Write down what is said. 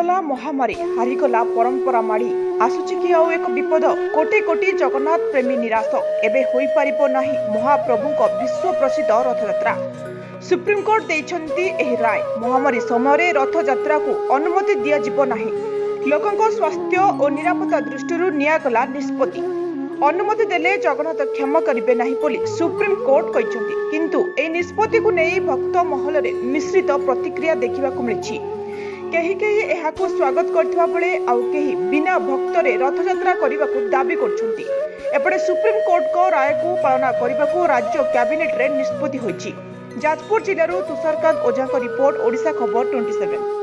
टलीगला महामारी हारिगला परंपरा माड़ी आसुची कि आउ एक विपद कोटी कोटी जगन्नाथ प्रेमी निराश एबे होई पारिबो नाही महाप्रभु को विश्व प्रसिद्ध रथयात्रा। सुप्रीमकोर्ट देइछंती एही राय। महामारी समय रथयात्रा को अनुमति दिया जिवो नाही। लोकंको स्वास्थ्य और निरापत्ता दृष्टि नियागला निष्पत्ति। अनुमति देले जगन्नाथ क्षमा करिबे नाही बोली सुप्रीम कोर्ट कहिसंती, किंतु ए निष्पत्ति को नहीं भक्त महल रे मिश्रित प्रतिक्रिया देखिबा को मिलिछि। केही केही एहाको स्वागत करथिबा बेले आउ केही बिना भक्तरे रथयात्रा करबाकू दाबी करछंती। एपटे सुप्रीम कोर्ट को राय को पालना करबाकू राज्य कैबिनेट रे निष्पत्ति होइछि। जाजपुर जिल्लारू तुषारकांत ओझा को रिपोर्ट, ओडिशा खबर 27।